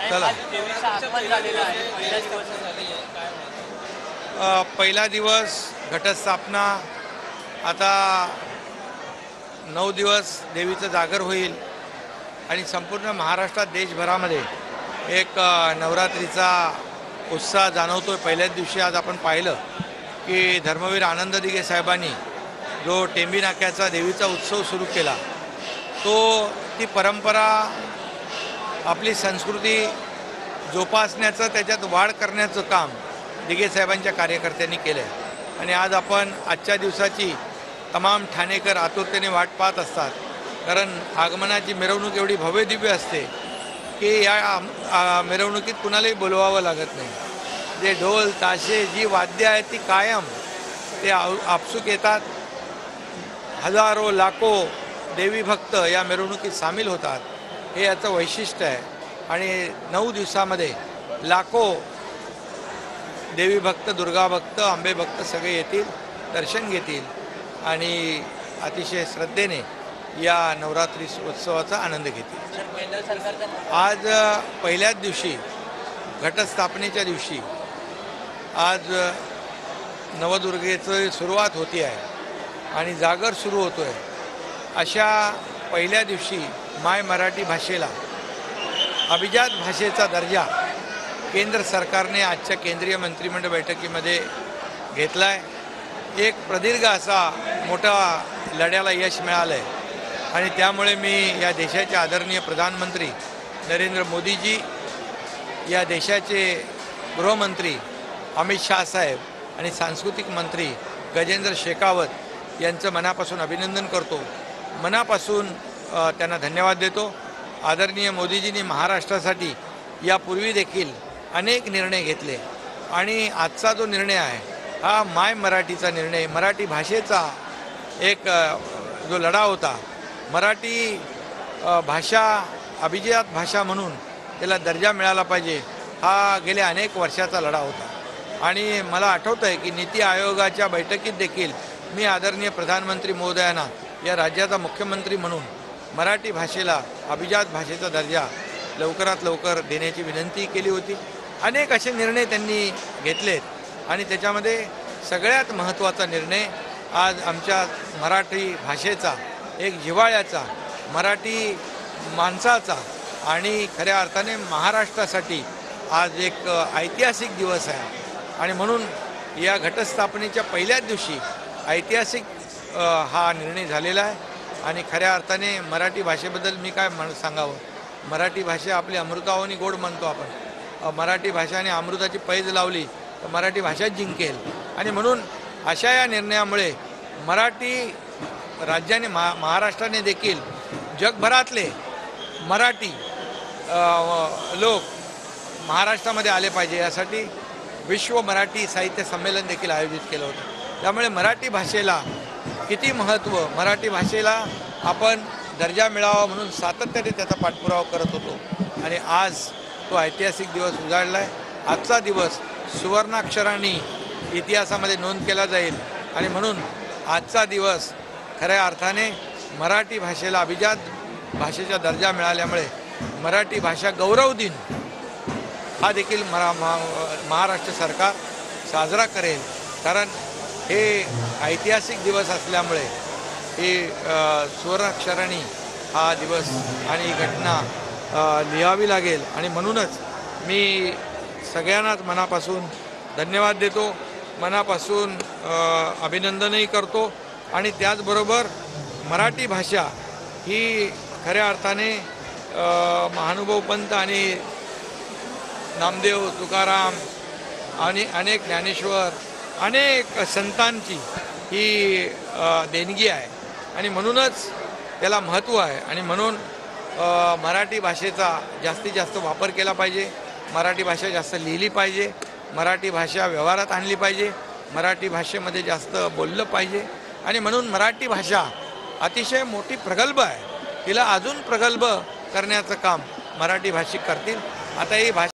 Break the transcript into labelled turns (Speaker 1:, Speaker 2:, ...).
Speaker 1: चला पहिला दिवस घटस्थापना, आता 9 दिवस देवीचं जागर होईल आणि संपूर्ण महाराष्ट्रात देशभरामध्ये एक नवरात्रीचा उत्साह जाणवतोय। पहिल्याच दिवशी आज आपण पाहिलं की धर्मवीर आनंद दिघे साहेबांनी जो टेंबी नाक्याचा देवीचा उत्सव सुरू केला, तो ती परंपरा आपली संस्कृती जोपासण्याचं, त्याच्यात वाढ करण्याचं काम दिघे साहेबांच्या कार्यकर्त्यांनी केलं आहे। आणि आज आपण आजच्या दिवसाची तमाम ठाणेकर आतुरतेने वाट पाहत असतात, कारण आगमनाची मिरवणूक एवढी भव्य दिव्य असते की या मिरवणुकीत कुणालाही बोलवावं लागत नाही। जे ढोल ताशे जी वाद्य आहेत ती कायम ते आपसूक येतात। हजारो लाखो देवी भक्त या मिरवणुकीत सामील होतात, हे याचं वैशिष्ट्य आहे। आणि 9 दिवसामध्ये लाखो देवी भक्त, दुर्गा भक्त, अंबे भक्त सगळे येतील, दर्शन घेतील आणि अतिशय श्रद्धेने या नवरात्री उत्सवाचा आनंद घेतील। आज पहिल्याच दिवशी, घटस्थापनेच्या दिवशी, आज नवदुर्गेची सुरुवात होती आहे आणि जागर सुरू होतो आहे। अशा पहिल्या दिवशी माय मराठी भाषेला अभिजात भाषेचा दर्जा केंद्र सरकारने आजच्या केंद्रीय मंत्रिमंडळ बैठकीमध्ये घेतला आहे। एक प्रदीर्घ असा मोठा लढ्याला यश मिळालं आहे आणि त्यामुळे मी या देशाचे आदरणीय प्रधानमंत्री नरेंद्र मोदीजी, या देशाचे गृहमंत्री अमित शाह साहेब आणि सांस्कृतिक मंत्री गजेंद्र शेखावत यांचं मनापासून अभिनंदन करतो, मनापासून त्यांना धन्यवाद देतो। आदरणीय मोदीजींनी महाराष्ट्रासाठी यापूर्वी देखील अनेक निर्णय घेतले आणि आजचा जो निर्णय आहे हा माय मराठीचा निर्णय, मराठी भाषेचा एक जो लढा होता, मराठी भाषा अभिजात भाषा म्हणून त्याला दर्जा मिळाला पाहिजे, हा गेल्या अनेक वर्षाचा लढा होता। आणि मला आठवतं आहे की नीती आयोगाच्या बैठकीत देखील मी आदरणीय प्रधानमंत्री महोदयांना या राज्याचा मुख्यमंत्री म्हणून मराठी भाषेला अभिजात भाषेचा दर्जा लवकरात लवकर देण्याची विनंती केली होती। अनेक असे निर्णय त्यांनी घेतलेत आणि त्याच्यामध्ये सगळ्यात महत्त्वाचा निर्णय आज आमच्या मराठी भाषेचा, एक जिव्हाळ्याचा, मराठी माणसाचा आणि खऱ्या अर्थाने महाराष्ट्रासाठी आज एक ऐतिहासिक दिवस आहे। आणि म्हणून या घटस्थापनेच्या पहिल्याच दिवशी ऐतिहासिक हा निर्णय झालेला आहे आणि खऱ्या अर्थाने मराठी भाषेबद्दल मी काय सांगावं, मराठी भाषा आपली अमृतावानी गोड म्हणतो आपण। मराठी भाषाने अमृताची पैज लावली तर मराठी भाषा जिंकेल। आणि म्हणून अशा या निर्णयामुळे मराठी राज्याने महाराष्ट्राने देखील जगभरातले मराठी लोक महाराष्ट्रामध्ये आले पाहिजे, यासाठी विश्व मराठी साहित्य संमेलन देखील आयोजित केलं होतं। त्यामुळे मराठी भाषेला किती महत्त्व, मराठी भाषेला आपण दर्जा मिळावा म्हणून सातत्याने त्याचा पाठपुरावा करत होतो आणि आज तो ऐतिहासिक दिवस उजाडला आहे। आजचा दिवस सुवर्णाक्षरांनी इतिहासामध्ये नोंद केला जाईल आणि म्हणून आजचा दिवस खऱ्या अर्थाने मराठी भाषेला अभिजात भाषेचा दर्जा मिळाल्यामुळे मराठी भाषा गौरव दिन हा देखील महाराष्ट्र सरकार साजरा करेल, कारण हे ऐतिहासिक दिवस असल्यामुळे हे सुवर्णाक्षरांनी हा दिवस आणि घटना लिहावी लागेल। आणि म्हणूनच मी सगळ्यांनाच मनापासून धन्यवाद देतो, मनापासून अभिनंदनही करतो आणि त्याचबरोबर मराठी भाषा ही खऱ्या अर्थाने महानुभाव पंत आणि नामदेव, तुकाराम आणि अनेक ज्ञानेश्वर, अनेक संतांची ही देणगी आहे आणि म्हणूनच त्याला महत्त्व आहे। आणि म्हणून मराठी भाषेचा जास्तीत जास्त वापर केला पाहिजे, मराठी भाषा जास्त लिहिली पाहिजे, मराठी भाषा व्यवहारात आणली पाहिजे, मराठी भाषेमध्ये जास्त बोललं पाहिजे। आणि म्हणून मराठी भाषा अतिशय मोठी प्रगल्भ आहे, तिला अजून प्रगल्भ करण्याचं काम मराठी भाषिक करतील। आता ही भाषा